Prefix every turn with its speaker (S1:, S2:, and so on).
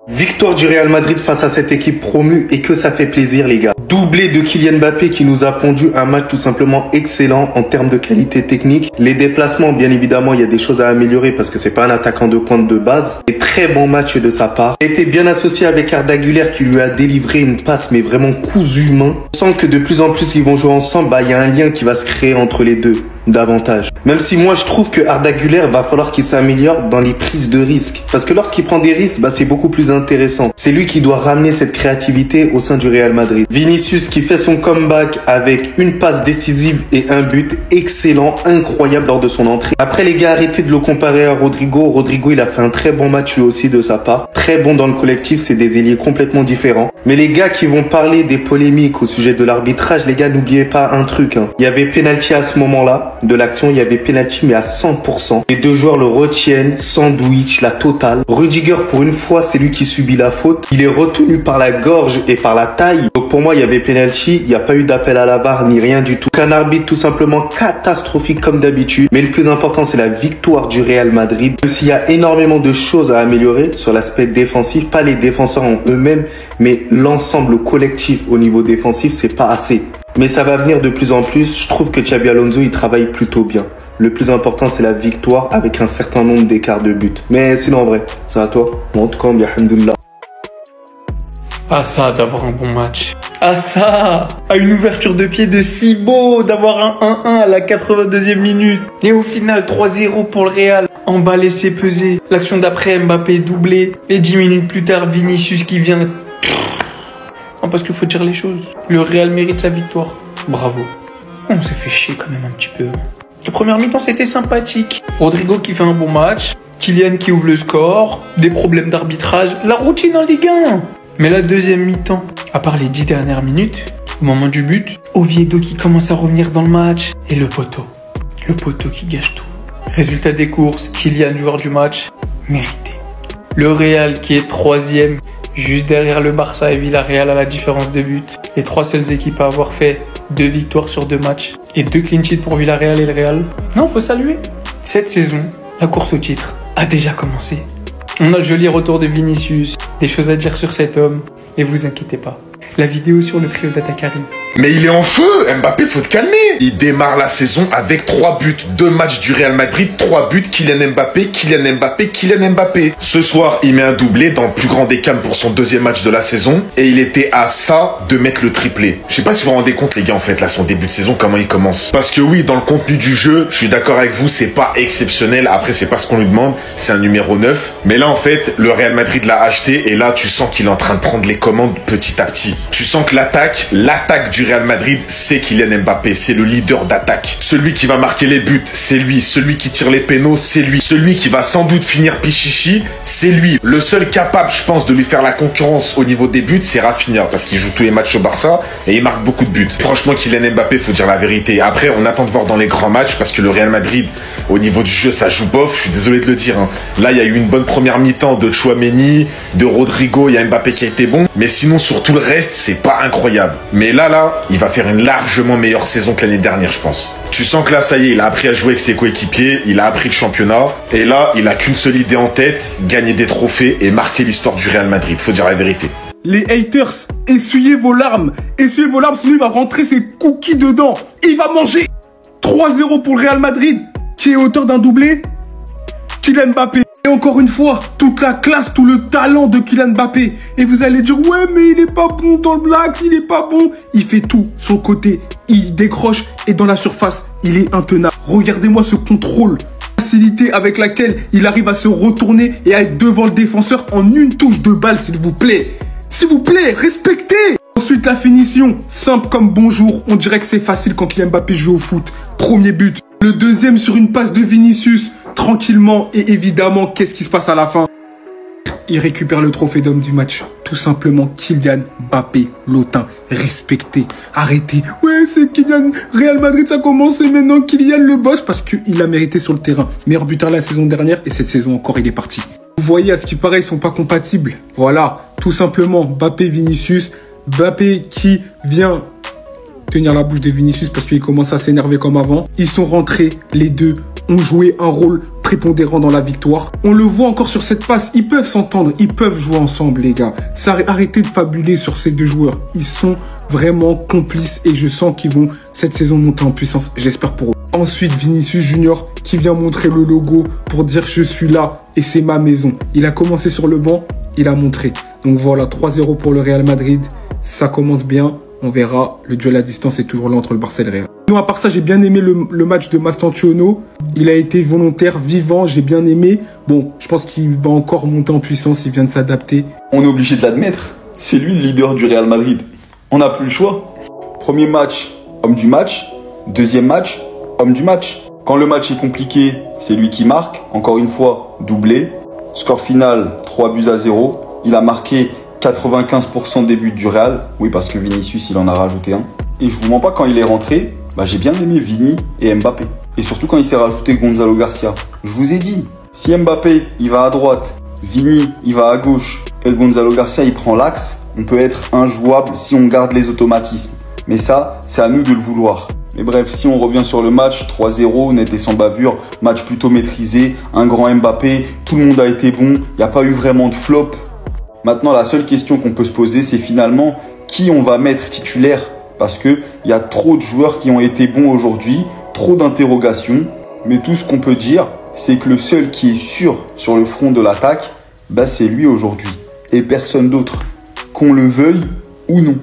S1: Victoire du Real Madrid face à cette équipe promue et que ça fait plaisir les gars. Doublé de Kylian Mbappé qui nous a pondu un match tout simplement excellent en termes de qualité technique. Les déplacements, bien évidemment, il y a des choses à améliorer parce que c'est pas un attaquant de pointe de base. Et très bon match de sa part. Il a été bien associé avec Arda Güler qui lui a délivré une passe mais vraiment cousu main. On sent que de plus en plus qu'ils vont jouer ensemble, il y a un lien qui va se créer entre les deux. Davantage. Même si moi je trouve que Arda Güler va falloir qu'il s'améliore dans les prises de risques. Parce que lorsqu'il prend des risques, c'est beaucoup plus intéressant. C'est lui qui doit ramener cette créativité au sein du Real Madrid. Vinicius qui fait son comeback avec une passe décisive et un but excellent, incroyable lors de son entrée. Après les gars, arrêtez de le comparer à Rodrigo. Rodrigo il a fait un très bon match lui aussi de sa part. Très bon dans le collectif, c'est des ailiers complètement différents. Mais les gars qui vont parler des polémiques au sujet de l'arbitrage, les gars n'oubliez pas un truc. Il y avait penalty à ce moment-là. De l'action, il y avait penalty mais à 100%. Les deux joueurs le retiennent, sandwich, la totale. Rudiger pour une fois c'est lui qui subit la faute. Il est retenu par la gorge et par la taille. Donc pour moi il y avait penalty, il n'y a pas eu d'appel à la VAR ni rien du tout. Un arbitre tout simplement catastrophique comme d'habitude. Mais le plus important c'est la victoire du Real Madrid. Même s'il y a énormément de choses à améliorer sur l'aspect défensif, pas les défenseurs en eux-mêmes, mais l'ensemble collectif au niveau défensif c'est pas assez. Mais ça va venir de plus en plus. Je trouve que Xabi Alonso, il travaille plutôt bien. Le plus important, c'est la victoire avec un certain nombre d'écarts de buts. Mais sinon, en vrai, c'est à toi. Bon, en tout cas, alhamdoulilah.
S2: Ah ça, d'avoir un bon match. Ah ça, à une ouverture de pied de Cibo, d'avoir un 1-1 à la 82e minute. Et au final, 3-0 pour le Real. En bas laissé peser. L'action d'après, Mbappé doublé. Et 10 minutes plus tard, Vinicius qui vient... Non, parce qu'il faut dire les choses. Le Real mérite sa victoire. Bravo. On s'est fait chier quand même un petit peu. La première mi-temps, c'était sympathique. Rodrigo qui fait un bon match. Kylian qui ouvre le score. Des problèmes d'arbitrage. La routine en Ligue 1. Mais la deuxième mi-temps, à part les 10 dernières minutes, au moment du but, Oviedo qui commence à revenir dans le match. Et le poteau. Le poteau qui gâche tout. Résultat des courses, Kylian, joueur du match, mérité. Le Real qui est 3e. Juste derrière le Barça et Villarreal à la différence de but. Les 3 seules équipes à avoir fait 2 victoires sur 2 matchs. Et 2 clean sheets pour Villarreal et le Real. Non, faut saluer. Cette saison, la course au titre a déjà commencé. On a le joli retour de Vinicius. Des choses à dire sur cet homme. Et vous inquiétez pas. La vidéo sur le trio d'attaque arrive.
S3: Mais il est en feu, Mbappé, faut te calmer. Il démarre la saison avec 3 buts, 2 matchs du Real Madrid, 3 buts, Kylian Mbappé, Kylian Mbappé, Kylian Mbappé. Ce soir, il met un doublé dans le plus grand des calmes pour son 2e match de la saison. Et il était à ça de mettre le triplé. Je sais pas si vous vous rendez compte, les gars, en fait, là, son début de saison, comment il commence. Parce que oui, dans le contenu du jeu, je suis d'accord avec vous, c'est pas exceptionnel. Après, c'est pas ce qu'on lui demande, c'est un numéro 9. Mais là, en fait, le Real Madrid l'a acheté et là, tu sens qu'il est en train de prendre les commandes petit à petit. Tu sens que l'attaque du Real Madrid, c'est Kylian Mbappé, c'est le leader d'attaque. Celui qui va marquer les buts, c'est lui. Celui qui tire les pénaux, c'est lui. Celui qui va sans doute finir Pichichi, c'est lui. Le seul capable, je pense, de lui faire la concurrence au niveau des buts, c'est Rafinha, parce qu'il joue tous les matchs au Barça et il marque beaucoup de buts. Franchement, Kylian Mbappé, faut dire la vérité. Après, on attend de voir dans les grands matchs, parce que le Real Madrid, au niveau du jeu, ça joue bof. Je suis désolé de le dire. Là, il y a eu une bonne première mi-temps de Tchouaméni, de Rodrigo, il y a Mbappé qui a été bon. Mais sinon, sur tout le reste, c'est pas incroyable. Mais là, il va faire une largement meilleure saison que l'année dernière, je pense. Tu sens que là, ça y est, il a appris à jouer avec ses coéquipiers, il a appris le championnat. Et là, il a qu'une seule idée en tête, gagner des trophées et marquer l'histoire du Real Madrid. Faut dire la vérité.
S4: Les haters, essuyez vos larmes. Essuyez vos larmes, sinon il va rentrer ses cookies dedans. Et il va manger. 3-0 pour le Real Madrid, qui est auteur d'un doublé. Kylian Mbappé. Et encore une fois, toute la classe, tout le talent de Kylian Mbappé. Et vous allez dire, ouais, mais il est pas bon dans le Black, il est pas bon. Il fait tout sur le côté, il décroche et dans la surface, il est intenable. Regardez-moi ce contrôle. Facilité avec laquelle il arrive à se retourner et à être devant le défenseur en une touche de balle, s'il vous plaît. S'il vous plaît, respectez. Ensuite, la finition, simple comme bonjour. On dirait que c'est facile quand Kylian Mbappé joue au foot. Premier but. Le deuxième sur une passe de Vinicius. Tranquillement et évidemment, qu'est-ce qui se passe à la fin? Il récupère le trophée d'homme du match. Tout simplement, Kylian Mbappé, l'Otain. Respectez, arrêtez. Ouais, c'est Kylian, Real Madrid, ça commence et maintenant Kylian le boss parce qu'il a mérité sur le terrain. Meilleur buteur la saison dernière et cette saison encore, il est parti. Vous voyez, à ce qui paraît, ils sont pas compatibles. Voilà, tout simplement, Mbappé, Vinicius. Mbappé qui vient tenir la bouche de Vinicius parce qu'il commence à s'énerver comme avant. Ils sont rentrés, les deux ont joué un rôle prépondérant dans la victoire. On le voit encore sur cette passe, ils peuvent s'entendre, ils peuvent jouer ensemble les gars. Arrêtez de fabuler sur ces deux joueurs, ils sont vraiment complices et je sens qu'ils vont cette saison monter en puissance, j'espère pour eux. Ensuite Vinicius Junior qui vient montrer le logo pour dire je suis là et c'est ma maison. Il a commencé sur le banc, il a montré. Donc voilà, 3-0 pour le Real Madrid, ça commence bien. On verra, le duel à distance est toujours là entre le Barça et le Real. Non, à part ça, j'ai bien aimé le match de Mastantuono. Il a été volontaire, vivant, j'ai bien aimé. Bon, je pense qu'il va encore monter en puissance, il vient de s'adapter.
S5: On est obligé de l'admettre, c'est lui le leader du Real Madrid. On n'a plus le choix. Premier match, homme du match. Deuxième match, homme du match. Quand le match est compliqué, c'est lui qui marque. Encore une fois, doublé. Score final, 3-0. Il a marqué 95% des buts du Real. Oui, parce que Vinicius, il en a rajouté un. Et je vous mens pas, quand il est rentré, j'ai bien aimé Vini et Mbappé. Et surtout quand il s'est rajouté Gonzalo Garcia. Je vous ai dit, si Mbappé, il va à droite, Vini, il va à gauche, et Gonzalo Garcia, il prend l'axe, on peut être injouable si on garde les automatismes. Mais ça, c'est à nous de le vouloir. Mais bref, si on revient sur le match, 3-0, net et sans bavure, match plutôt maîtrisé, un grand Mbappé, tout le monde a été bon, il n'y a pas eu vraiment de flop. Maintenant, la seule question qu'on peut se poser, c'est finalement qui on va mettre titulaire. Parce qu'il y a trop de joueurs qui ont été bons aujourd'hui, trop d'interrogations. Mais tout ce qu'on peut dire, c'est que le seul qui est sûr sur le front de l'attaque, c'est lui aujourd'hui. Et personne d'autre. Qu'on le veuille ou non.